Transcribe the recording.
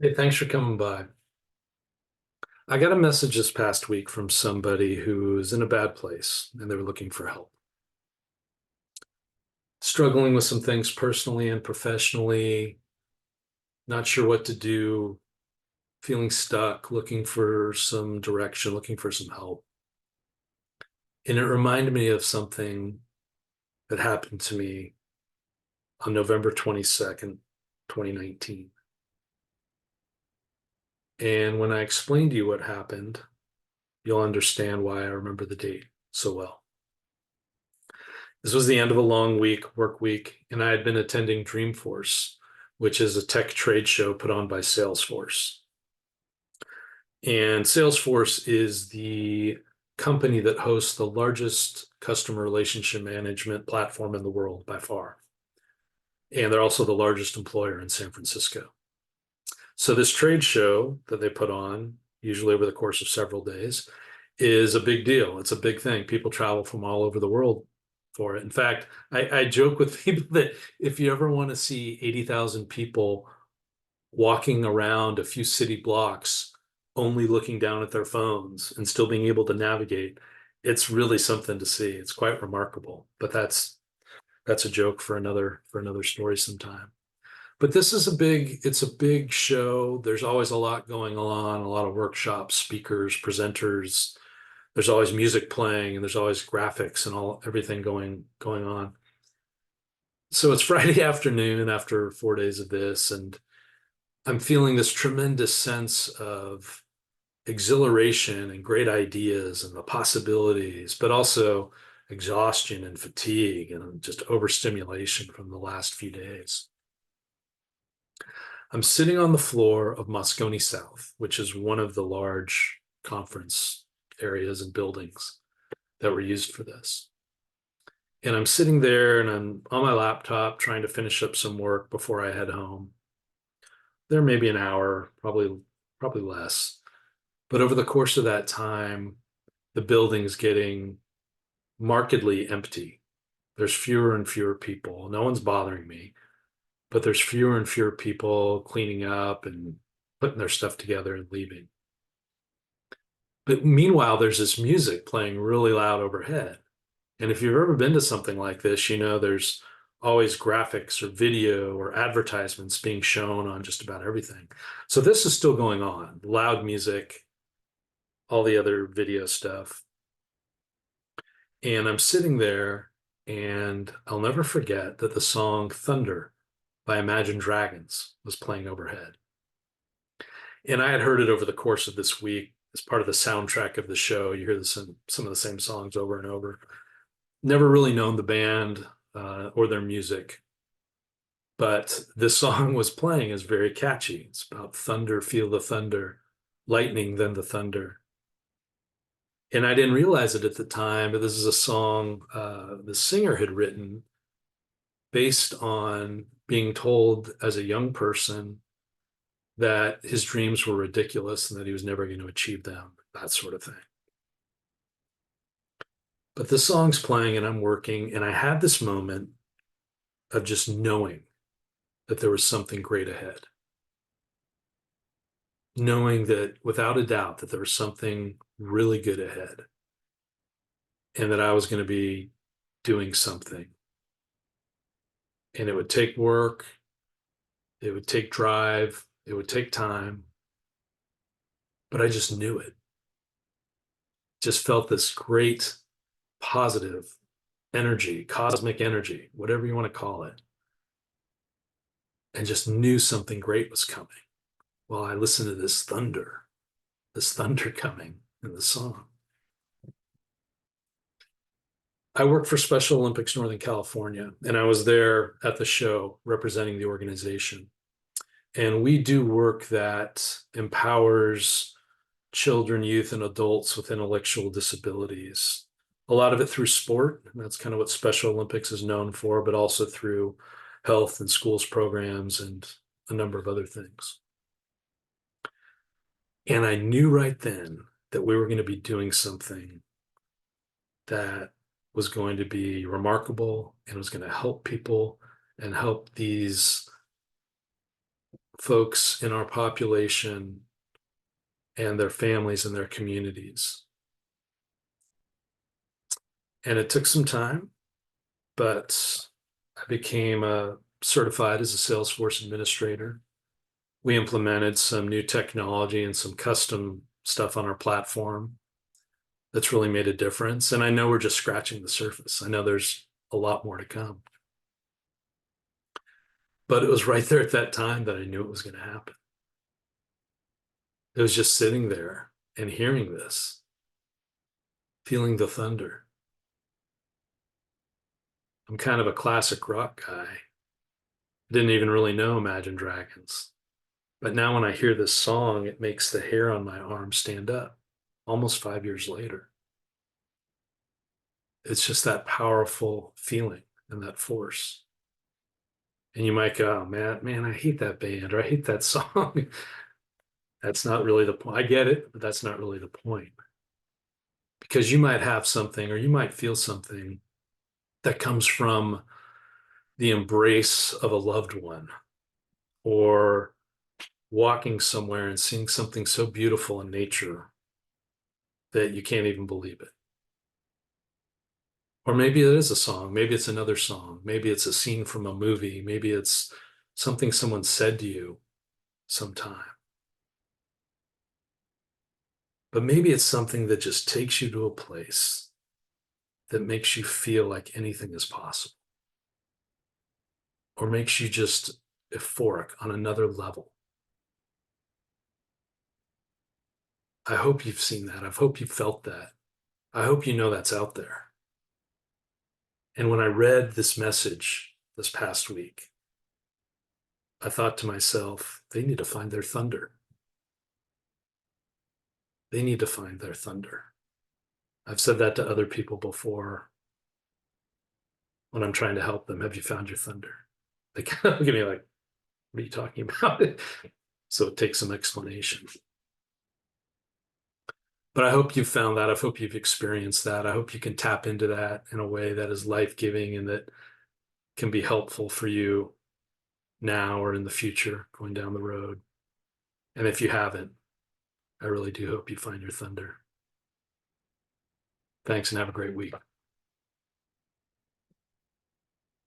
Hey, thanks for coming by. I got a message this past week from somebody who's in a bad place and they were looking for help. Struggling with some things personally and professionally, not sure what to do, feeling stuck, looking for some direction, looking for some help. And it reminded me of something that happened to me on November 22nd, 2019. And when I explain to you what happened, you'll understand why I remember the date so well. This was the end of a long work week, and I had been attending Dreamforce, which is a tech trade show put on by Salesforce. And Salesforce is the company that hosts the largest customer relationship management platform in the world by far. And they're also the largest employer in San Francisco. So this trade show that they put on, usually over the course of several days, is a big deal. It's a big thing. People travel from all over the world for it. In fact, I joke with people that if you ever want to see 80,000 people walking around a few city blocks, only looking down at their phones and still being able to navigate, it's really something to see. It's quite remarkable. But that's a joke for another story sometime. But this is it's a big show. There's always a lot going on, a lot of workshops, speakers, presenters. There's always music playing and there's always graphics and everything going on. So it's Friday afternoon after 4 days of this, and I'm feeling this tremendous sense of exhilaration and great ideas and the possibilities, but also exhaustion and fatigue and just overstimulation from the last few days. I'm sitting on the floor of Moscone South, which is one of the large conference areas and buildings that were used for this. And I'm sitting there and I'm on my laptop trying to finish up some work before I head home. There may be an hour, probably less. But over the course of that time, the building's getting markedly empty. There's fewer and fewer people. No one's bothering me, but there's fewer and fewer people cleaning up and putting their stuff together and leaving. But meanwhile, there's this music playing really loud overhead. And if you've ever been to something like this, you know there's always graphics or video or advertisements being shown on just about everything. So this is still going on, loud music, all the other video stuff. And I'm sitting there and I'll never forget that the song Thunder by Imagine Dragons was playing overhead. And I had heard it over the course of this week as part of the soundtrack of the show. You hear some of the same songs over and over. Never really known the band or their music, but this song was playing is very catchy. It's about thunder, feel the thunder, lightning, then the thunder. And I didn't realize it at the time, but this is a song the singer had written based on being told as a young person that his dreams were ridiculous and that he was never going to achieve them, that sort of thing. But the song's playing and I'm working, and I had this moment of just knowing that there was something great ahead. Knowing that without a doubt that there was something really good ahead and that I was going to be doing something. And it would take work, it would take drive, it would take time, but I just knew it. Just felt this great positive energy, cosmic energy, whatever you want to call it, and just knew something great was coming. Well, I listened to this thunder coming in the song. I work for Special Olympics Northern California, and I was there at the show representing the organization. And we do work that empowers children, youth, and adults with intellectual disabilities. A lot of it through sport. And that's kind of what Special Olympics is known for, but also through health and schools programs and a number of other things. And I knew right then that we were going to be doing something that was going to be remarkable and was going to help people and help these folks in our population and their families and their communities. And it took some time, but I became certified as a Salesforce administrator. We implemented some new technology and some custom stuff on our platform that's really made a difference. And I know we're just scratching the surface. I know there's a lot more to come. But it was right there at that time that I knew it was going to happen. It was just sitting there and hearing this, feeling the thunder. I'm kind of a classic rock guy. I didn't even really know Imagine Dragons. But now when I hear this song, it makes the hair on my arm stand up almost 5 years later. It's just that powerful feeling and that force. And you might go, oh, man, I hate that band or I hate that song. That's not really the point. I get it, but that's not really the point. Because you might have something or you might feel something that comes from the embrace of a loved one or walking somewhere and seeing something so beautiful in nature that you can't even believe it. Or maybe it is a song. Maybe it's another song. Maybe it's a scene from a movie. Maybe it's something someone said to you sometime. But maybe it's something that just takes you to a place that makes you feel like anything is possible or makes you just euphoric on another level. I hope you've seen that. I hope you've felt that. I hope you know that's out there. And when I read this message this past week, I thought to myself, they need to find their thunder. They need to find their thunder. I've said that to other people before when I'm trying to help them. Have you found your thunder? They kind of look at me like, what are you talking about? So it takes some explanation. But I hope you've found that. I hope you've experienced that. I hope you can tap into that in a way that is life-giving and that can be helpful for you now or in the future going down the road. And if you haven't, I really do hope you find your thunder. Thanks and have a great week.